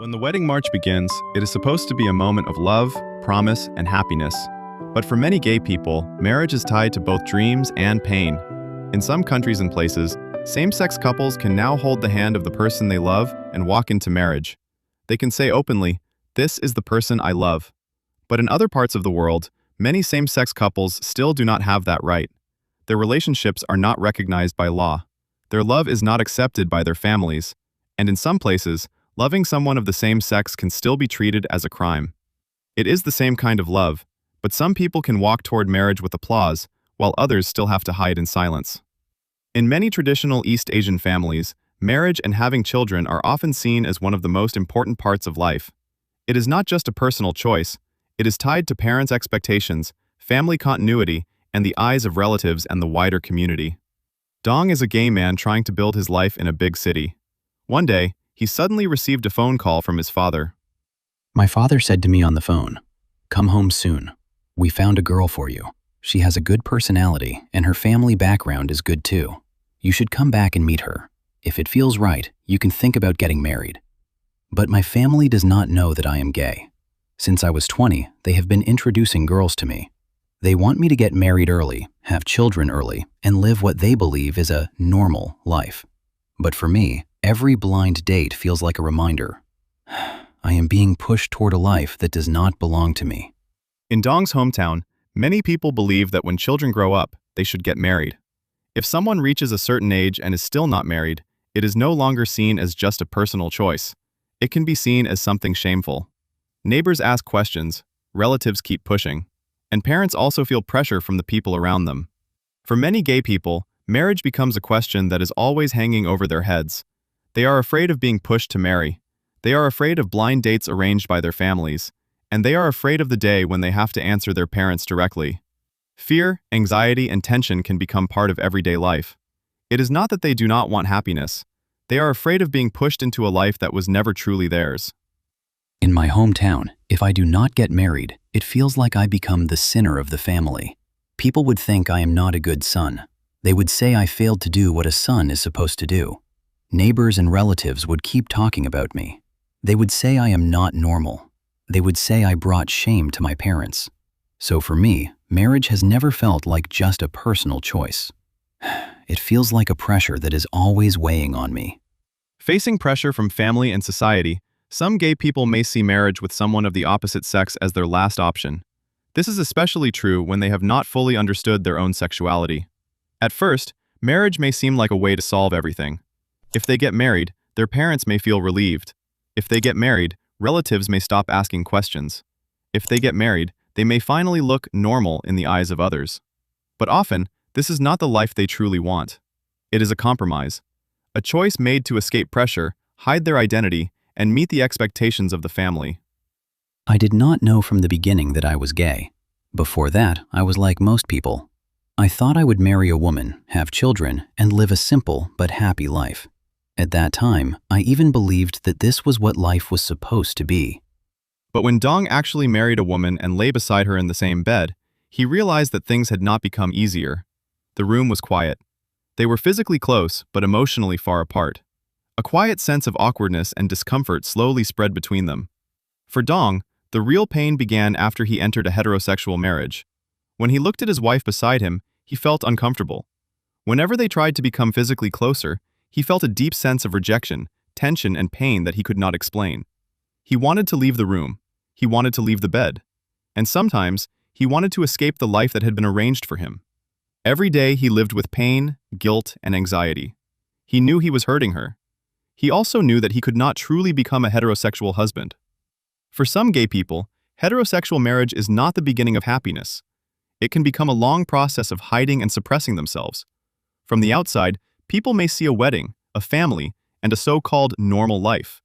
When the wedding march begins, it is supposed to be a moment of love, promise, and happiness. But for many gay people, marriage is tied to both dreams and pain. In some countries and places, same-sex couples can now hold the hand of the person they love and walk into marriage. They can say openly, "This is the person I love." But in other parts of the world, many same-sex couples still do not have that right. Their relationships are not recognized by law. Their love is not accepted by their families. And in some places, loving someone of the same sex can still be treated as a crime. It is the same kind of love, but some people can walk toward marriage with applause, while others still have to hide in silence. In many traditional East Asian families, marriage and having children are often seen as one of the most important parts of life. It is not just a personal choice, it is tied to parents' expectations, family continuity, and the eyes of relatives and the wider community. Dong is a gay man trying to build his life in a big city. One day, he suddenly received a phone call from his father. My father said to me on the phone, "Come home soon. We found a girl for you. She has a good personality, and her family background is good too. You should come back and meet her. If it feels right, you can think about getting married." But my family does not know that I am gay. Since I was 20, they have been introducing girls to me. They want me to get married early, have children early, and live what they believe is a normal life. But for me, every blind date feels like a reminder. I am being pushed toward a life that does not belong to me. In Dong's hometown, many people believe that when children grow up, they should get married. If someone reaches a certain age and is still not married, it is no longer seen as just a personal choice. It can be seen as something shameful. Neighbors ask questions, relatives keep pushing, and parents also feel pressure from the people around them. For many gay people, marriage becomes a question that is always hanging over their heads. They are afraid of being pushed to marry. They are afraid of blind dates arranged by their families, and they are afraid of the day when they have to answer their parents directly. Fear, anxiety, and tension can become part of everyday life. It is not that they do not want happiness. They are afraid of being pushed into a life that was never truly theirs. In my hometown, if I do not get married, it feels like I become the sinner of the family. People would think I am not a good son. They would say I failed to do what a son is supposed to do. Neighbors and relatives would keep talking about me. They would say I am not normal. They would say I brought shame to my parents. So for me, marriage has never felt like just a personal choice. It feels like a pressure that is always weighing on me. Facing pressure from family and society, some gay people may see marriage with someone of the opposite sex as their last option. This is especially true when they have not fully understood their own sexuality. At first, marriage may seem like a way to solve everything. If they get married, their parents may feel relieved. If they get married, relatives may stop asking questions. If they get married, they may finally look normal in the eyes of others. But often, this is not the life they truly want. It is a compromise. A choice made to escape pressure, hide their identity, and meet the expectations of the family. I did not know from the beginning that I was gay. Before that, I was like most people. I thought I would marry a woman, have children, and live a simple but happy life. At that time, I even believed that this was what life was supposed to be. But when Dong actually married a woman and lay beside her in the same bed, he realized that things had not become easier. The room was quiet. They were physically close, but emotionally far apart. A quiet sense of awkwardness and discomfort slowly spread between them. For Dong, the real pain began after he entered a heterosexual marriage. When he looked at his wife beside him, he felt uncomfortable. Whenever they tried to become physically closer, he felt a deep sense of rejection, tension, and pain that he could not explain. He wanted to leave the room. He wanted to leave the bed. And sometimes, he wanted to escape the life that had been arranged for him. Every day he lived with pain, guilt, and anxiety. He knew he was hurting her. He also knew that he could not truly become a heterosexual husband. For some gay people, heterosexual marriage is not the beginning of happiness. It can become a long process of hiding and suppressing themselves. From the outside, people may see a wedding, a family, and a so-called normal life.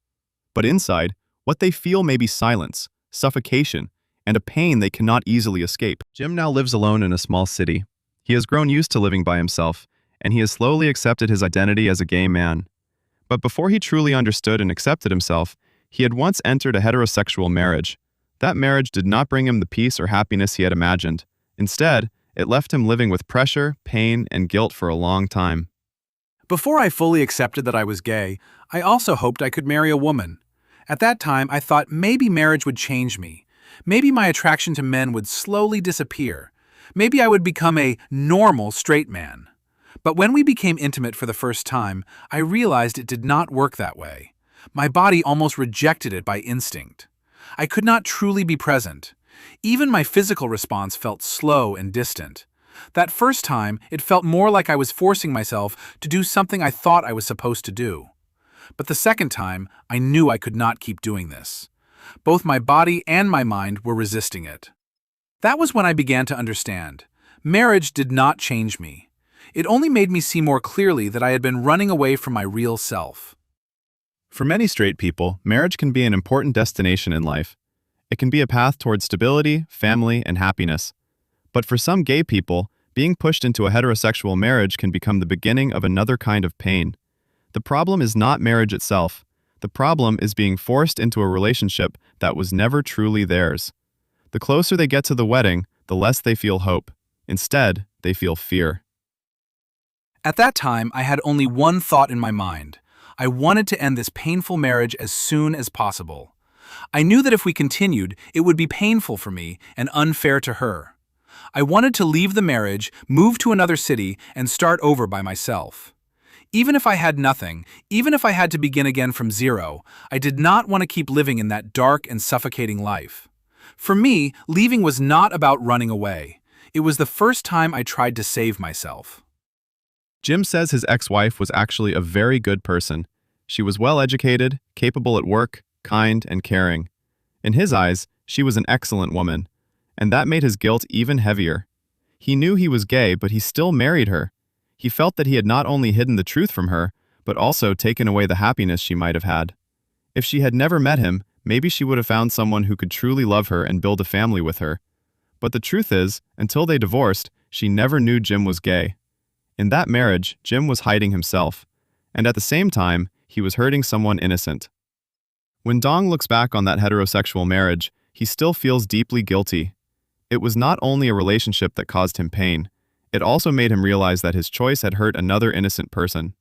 But inside, what they feel may be silence, suffocation, and a pain they cannot easily escape. Jim now lives alone in a small city. He has grown used to living by himself, and he has slowly accepted his identity as a gay man. But before he truly understood and accepted himself, he had once entered a heterosexual marriage. That marriage did not bring him the peace or happiness he had imagined. Instead, it left him living with pressure, pain, and guilt for a long time. Before I fully accepted that I was gay, I also hoped I could marry a woman. At that time, I thought maybe marriage would change me. Maybe my attraction to men would slowly disappear. Maybe I would become a normal straight man. But when we became intimate for the first time, I realized it did not work that way. My body almost rejected it by instinct. I could not truly be present. Even my physical response felt slow and distant. That first time, it felt more like I was forcing myself to do something I thought I was supposed to do. But the second time, I knew I could not keep doing this. Both my body and my mind were resisting it. That was when I began to understand. Marriage did not change me. It only made me see more clearly that I had been running away from my real self. For many straight people, marriage can be an important destination in life. It can be a path towards stability, family, and happiness. But for some gay people, being pushed into a heterosexual marriage can become the beginning of another kind of pain. The problem is not marriage itself. The problem is being forced into a relationship that was never truly theirs. The closer they get to the wedding, the less they feel hope. Instead, they feel fear. At that time, I had only one thought in my mind. I wanted to end this painful marriage as soon as possible. I knew that if we continued, it would be painful for me and unfair to her. I wanted to leave the marriage, move to another city, and start over by myself. Even if I had nothing, even if I had to begin again from zero, I did not want to keep living in that dark and suffocating life. For me, leaving was not about running away. It was the first time I tried to save myself. Jim says his ex-wife was actually a very good person. She was well-educated, capable at work, kind, and caring. In his eyes, she was an excellent woman, and that made his guilt even heavier. He knew he was gay, but he still married her. He felt that he had not only hidden the truth from her, but also taken away the happiness she might have had. If she had never met him, maybe she would have found someone who could truly love her and build a family with her. But the truth is, until they divorced, she never knew Jim was gay. In that marriage, Jim was hiding himself, and at the same time, he was hurting someone innocent. When Dong looks back on that heterosexual marriage, he still feels deeply guilty. It was not only a relationship that caused him pain, it also made him realize that his choice had hurt another innocent person.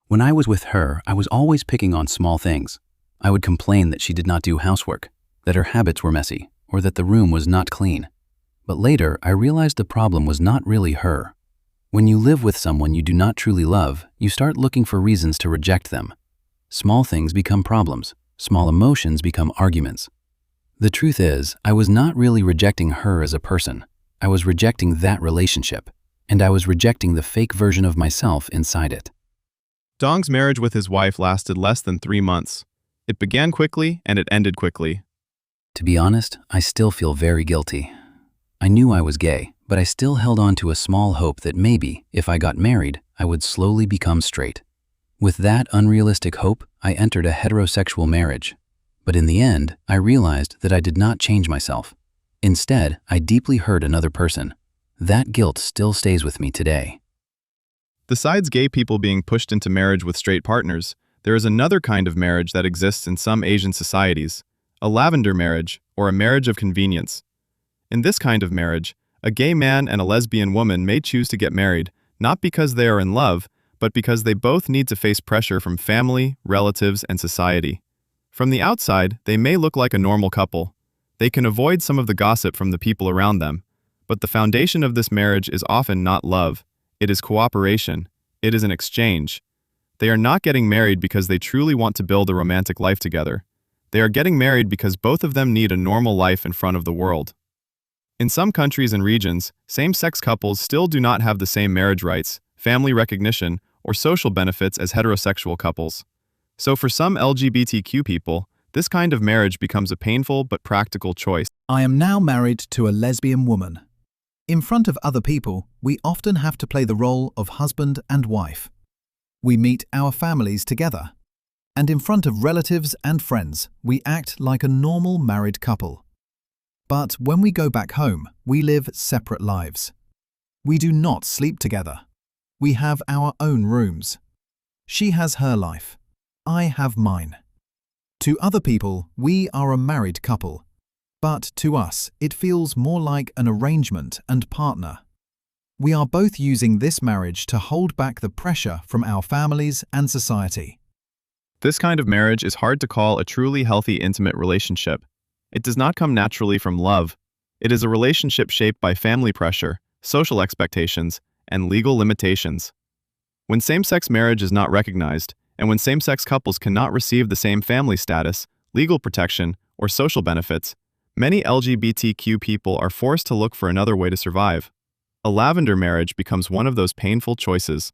When I was with her, I was always picking on small things. I would complain that she did not do housework, that her habits were messy, or that the room was not clean. But later, I realized the problem was not really her. When you live with someone you do not truly love, you start looking for reasons to reject them. Small things become problems. Small emotions become arguments. The truth is, I was not really rejecting her as a person. I was rejecting that relationship, and I was rejecting the fake version of myself inside it. Dong's marriage with his wife lasted less than 3 months. It began quickly and it ended quickly. To be honest, I still feel very guilty. I knew I was gay, but I still held on to a small hope that maybe, if I got married, I would slowly become straight. With that unrealistic hope, I entered a heterosexual marriage. But in the end, I realized that I did not change myself. Instead, I deeply hurt another person. That guilt still stays with me today. Besides gay people being pushed into marriage with straight partners, there is another kind of marriage that exists in some Asian societies, a lavender marriage, or a marriage of convenience. In this kind of marriage, a gay man and a lesbian woman may choose to get married, not because they are in love, but because they both need to face pressure from family, relatives, and society. From the outside, they may look like a normal couple. They can avoid some of the gossip from the people around them. But the foundation of this marriage is often not love. It is cooperation. It is an exchange. They are not getting married because they truly want to build a romantic life together. They are getting married because both of them need a normal life in front of the world. In some countries and regions, same-sex couples still do not have the same marriage rights, family recognition, or social benefits as heterosexual couples. So for some LGBTQ people, this kind of marriage becomes a painful but practical choice. I am now married to a lesbian woman. In front of other people, we often have to play the role of husband and wife. We meet our families together. And in front of relatives and friends, we act like a normal married couple. But when we go back home, we live separate lives. We do not sleep together. We have our own rooms. She has her life. I have mine. To other people, we are a married couple. But to us, it feels more like an arrangement and partner. We are both using this marriage to hold back the pressure from our families and society. This kind of marriage is hard to call a truly healthy, intimate relationship. It does not come naturally from love. It is a relationship shaped by family pressure, social expectations, and legal limitations. When same-sex marriage is not recognized, and when same-sex couples cannot receive the same family status, legal protection, or social benefits, many LGBTQ people are forced to look for another way to survive. A lavender marriage becomes one of those painful choices.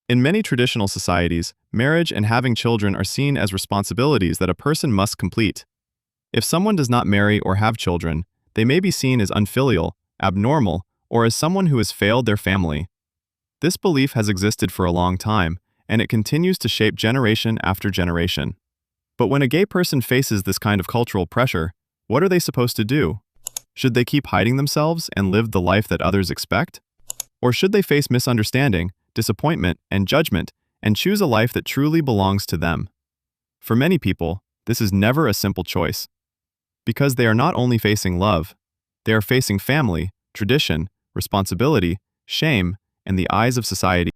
In many traditional societies, marriage and having children are seen as responsibilities that a person must complete. If someone does not marry or have children, they may be seen as unfilial, abnormal, or as someone who has failed their family. This belief has existed for a long time, and it continues to shape generation after generation. But when a gay person faces this kind of cultural pressure, what are they supposed to do? Should they keep hiding themselves and live the life that others expect? Or should they face misunderstanding, disappointment, and judgment, and choose a life that truly belongs to them? For many people, this is never a simple choice. Because they are not only facing love, they are facing family, tradition, responsibility, shame, and the eyes of society.